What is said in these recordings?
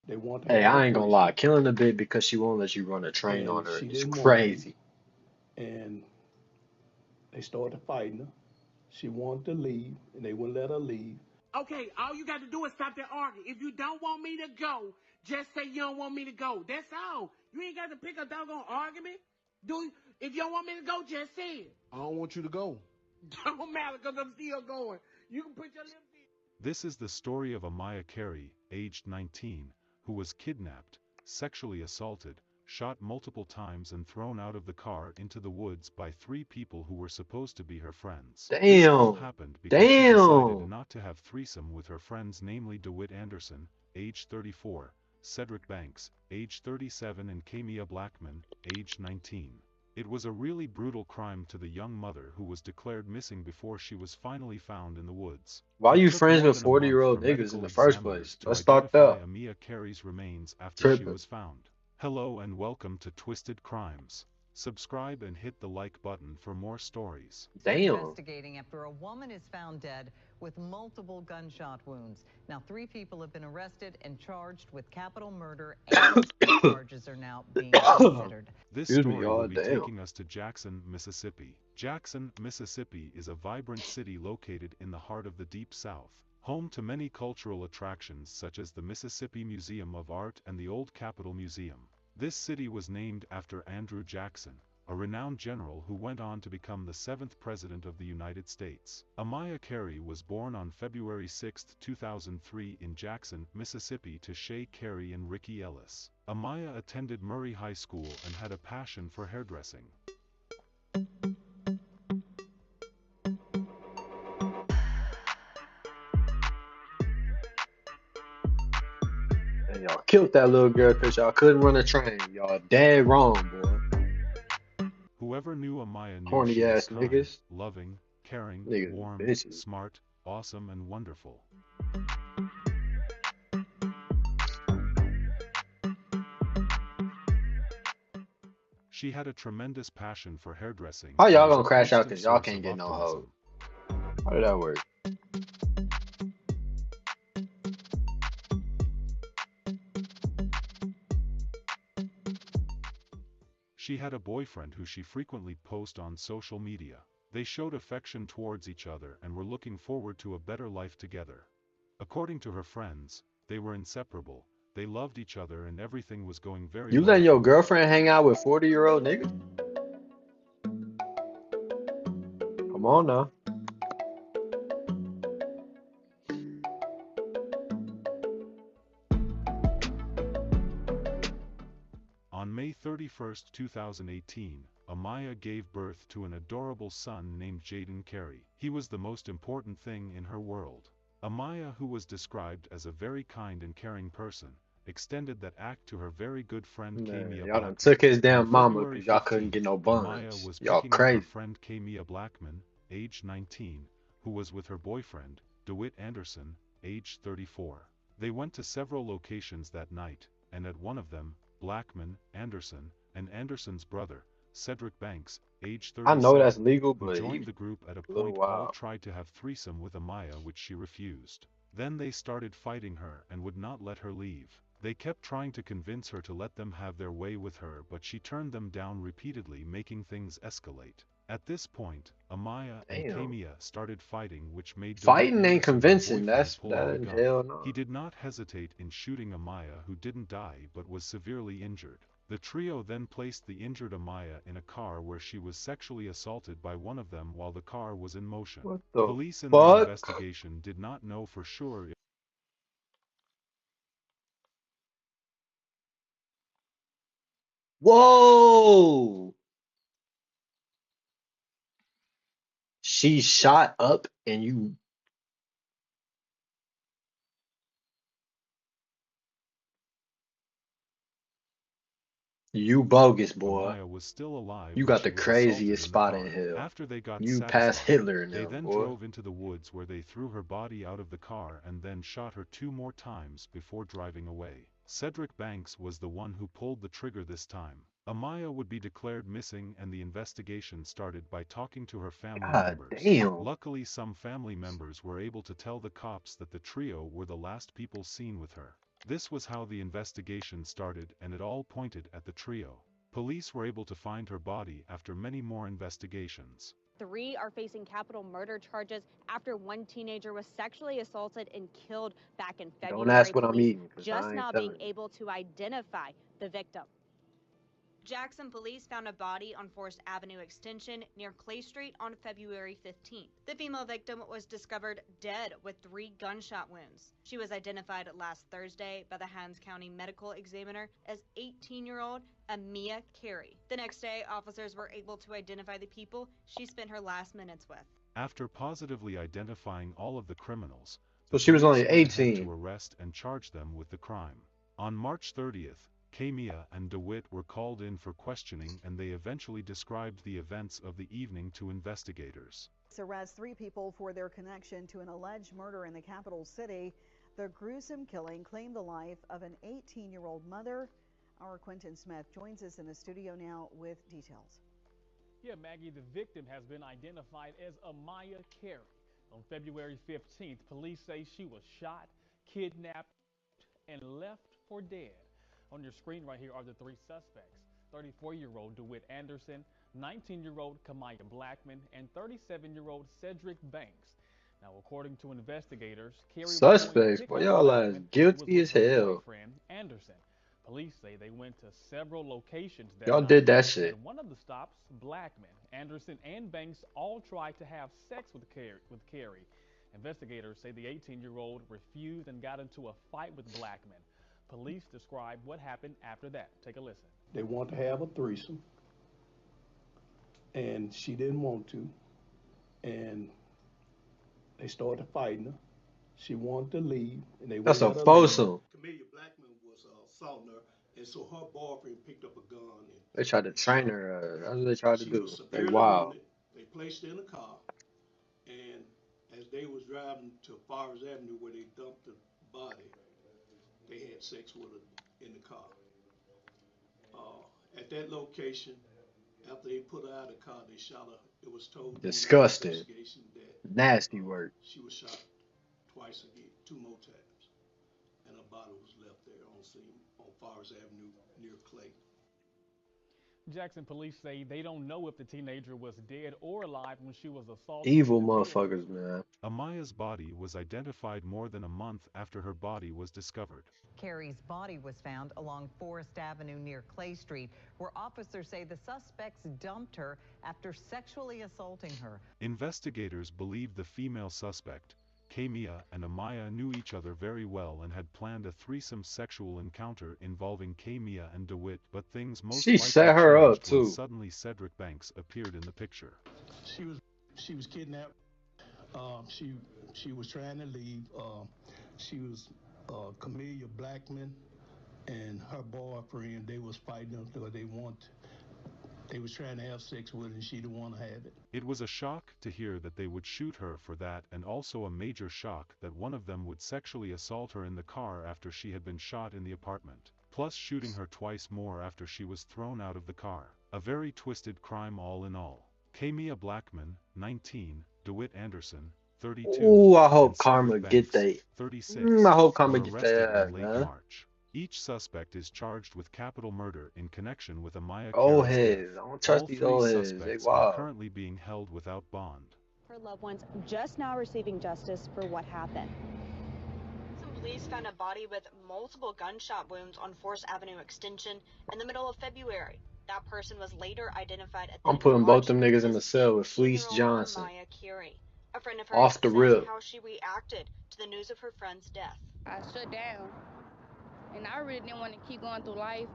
They want to Hey, have a I ain't gonna lie. threesome, Killing a bitch because she won't let you run a train on and her she is didn't want to, crazy. and they started fighting her. She wanted to leave, and they wouldn't let her leave. Okay, all you got to do is stop that arguing. If you don't want me to go, just say you don't want me to go. That's all. You ain't got to pick a doggone argument. Do if you don't want me to go, just say it. I don't want you to go. Don't matter because I'm still going. You can put your lips in. This is the story of Amaya Carey, aged 19, who was kidnapped, sexually assaulted, shot multiple times and thrown out of the car into the woods by three people who were supposed to be her friends. This all Damn. happened because she decided Damn. not to have threesome with her friends, namely DeWitt Anderson, age 34, Cedric Banks, age 37 and Kamia Blackman, age 19. It was a really brutal crime to the young mother who was declared missing before she was finally found in the woods. Why It you took friends more with than a month 40-year-old for niggas in medical the first examiners place? to Let's start identify there. Amaya Carey's remains after she Tripping. was found. Hello and welcome to Twisted Crimes. Subscribe and hit the like button for more stories. They're Damn. investigating after a woman is found dead with multiple gunshot wounds. Now, 3 people have been arrested and charged with capital murder, and charges are now being considered. This Excuse me, story will y'all. be Damn. taking us to Jackson, Mississippi. Jackson, Mississippi is a vibrant city located in the heart of the Deep South, home to many cultural attractions such as the Mississippi Museum of Art and the Old Capitol Museum. This city was named after Andrew Jackson, a renowned general who went on to become the 7th President of the United States. Amaya Carey was born on February 6, 2003 in Jackson, Mississippi to Shay Carey and Ricky Ellis. Amaya attended Murray High School and had a passion for hairdressing. And y'all killed that little girl because y'all couldn't run a train. Y'all dead wrong, boy. Whoever knew Amaya knew Horny she was ass kind, niggas. loving, caring, Niggas is warm, bitches. smart, awesome and wonderful. She had a tremendous passion for hairdressing How and y'all was gonna a crash out constant because y'all source can't of get no hoes? optimism. How did that work? She had a boyfriend who she frequently posted on social media. They showed affection towards each other and were looking forward to a better life together. According to her friends, they were inseparable, they loved each other and everything was going very You well letting your for them. girlfriend hang out with 40-year-old niggas? Come on now. On May 31, 2018, Amaya gave birth to an adorable son named Jaden Carey. He was the most important thing in her world. Amaya, who was described as a very kind and caring person, extended that act to her very good friend Man, Kamia y'all done Blackman. took his On damn mama February because y'all couldn't 15, get no Amaya buns. was Y'all picking up her crazy. friend Kamia Blackman, age 19, who was with her boyfriend, DeWitt Anderson, age 34. They went to several locations that night, and at one of them, Blackman, Anderson, and Anderson's brother, Cedric Banks, age I know that's 37, legal, who but joined he the group at a a little point all wild. tried to have threesome with Amaya, which she refused. Then they started fighting her and would not let her leave. They kept trying to convince her to let them have their way with her, but she turned them down repeatedly, making things escalate. At this point, Amaya and Damn. Kamia started fighting, which made DeWitt Fighting ain't Anderson, her convincing. boyfriend, That's pull that out a in gun. hell no. He did not hesitate in shooting Amaya, who didn't die but was severely injured. The trio then placed the injured Amaya in a car where she was sexually assaulted by one of them while the car was in motion. What the Police in their fuck? investigation did not know for sure if Whoa! She shot up and you bogus, boy. Amaya was still alive You when got she the was assaulted craziest in the spot in car. hell. After they got You pass satisfied, Hitler in they them, then boy. drove into the woods where they threw her body out of the car and then shot her 2 more times before driving away. Cedric Banks was the one who pulled the trigger this time. Amaya would be declared missing and the investigation started by talking to her family God members. damn. Luckily, some family members were able to tell the cops that the trio were the last people seen with her. This was how the investigation started, and it all pointed at the trio. Police were able to find her body after many more investigations. 3 are facing capital murder charges after one teenager was sexually assaulted and killed back in February. Don't ask what I'm Police eating, 'cause just I ain't now telling being you. able to identify the victim. Jackson police found a body on Forest Avenue Extension near Clay Street on February 15th. The female victim was discovered dead with 3 gunshot wounds. She was identified last Thursday by the Hines County Medical Examiner as 18-year-old Amia Carey. The next day, officers were able to identify the people she spent her last minutes with. After positively identifying all of the criminals, So she was police only went ahead 18. to arrest and charge them with the crime. On March 30th, Kamia and DeWitt were called in for questioning, and they eventually described the events of the evening to investigators. Arrest 3 people for their connection to an alleged murder in the capital city. The gruesome killing claimed the life of an 18-year-old mother. Our Quentin Smith joins us in the studio now with details. Yeah, Maggie, the victim has been identified as Amaya Carey. On February 15th, police say she was shot, kidnapped, and left for dead. On your screen right here are the 3 suspects: 34-year-old DeWitt Anderson, 19-year-old Kamaya Blackman, and 37-year-old Cedric Banks. Now, according to investigators, Carey was going to Suspects, pick boy, up y'all ass Blackman, who was guilty with as her hell. boyfriend, Anderson. Police say they went to several locations that Y'all night. did that shit. At one of the stops, Blackman, Anderson, and Banks all tried to have sex with Carey. Investigators say the 18-year-old refused and got into a fight with Blackman. Police describe what happened after that. Take a listen. They want to have a threesome, and she didn't want to, and they started fighting her. She wanted to leave, and they That's wouldn't a let her leave. foursome. Camelia Blackman was assaulting her, and so her boyfriend picked up a gun. And They tried to train her. That's what they tried to she do. was They severely wild. wounded. They placed her in a car, and as they was driving to Forest Avenue where they dumped the body, they had sex with her in the car. At that location, after they put her out of the car, they shot her. It was told during the Disgusting. investigation that Nasty work. she was shot twice again, 2 more times, and her body was left there on scene on Forest Avenue near Clay. Jackson police say they don't know if the teenager was dead or alive when she was assaulted. Evil and killed. motherfuckers, man. Amaya's body was identified more than a month after her body was discovered. Carey's body was found along Forest Avenue near Clay Street, where officers say the suspects dumped her after sexually assaulting her. Investigators believe the female suspect, Kamia, and Amaya knew each other very well and had planned a threesome sexual encounter involving Kamia and DeWitt, but things most She likely set her up, changed when too. suddenly Cedric Banks appeared in the picture. She was kidnapped. She was trying to leave. She was Camelia Blackman and her boyfriend. They was fighting because they was trying to have sex with her, and she didn't want to have it. It was a shock to hear that they would shoot her for that, and also a major shock that one of them would sexually assault her in the car after she had been shot in the apartment, plus shooting her twice more after she was thrown out of the car. A very twisted crime all in all. Kamia Blackman, 19, DeWitt Anderson, 32, Ooh, I hope and Karma Cedric get Banks, they. 36, I hope Karma were get arrested that, in late man. March. Each suspect is charged with capital murder in connection with Amaya Old Carey's heads. death. I don't trust All these 3 old heads. They suspects are wild. currently being held without bond. Her loved ones just now receiving justice for what happened. Some police found a body with multiple gunshot wounds on Forest Avenue Extension in the middle of February. That person was later identified at the I'm putting both garage them niggas in as the cell with Fleece 18-year-old Johnson. Amaya Carey. A friend of hers Off the says rip. how she reacted to the news of her friend's death. I shut down, and I really didn't want to keep going through life,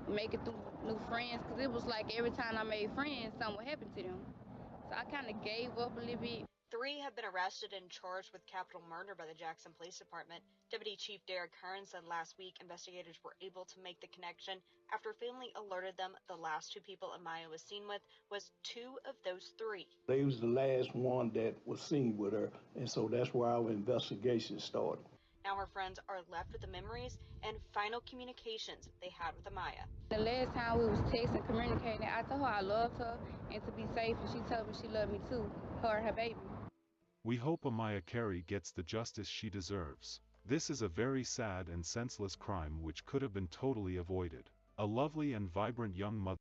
making through new friends, because it was like every time I made friends, something would happen to them. So I kind of gave up a little bit. 3 have been arrested and charged with capital murder by the Jackson Police Department. Deputy Chief Derek Hearn said last week investigators were able to make the connection after family alerted them the last 2 people Amaya was seen with was 2 of those 3. They was the last one that was seen with her, and so that's where our investigation started. Now her friends are left with the memories and final communications they had with Amaya. The last time we was texting, communicating, I told her I loved her and to be safe, and she told me she loved me too, her and her baby. We hope Amaya Carey gets the justice she deserves. This is a very sad and senseless crime which could have been totally avoided. A lovely and vibrant young mother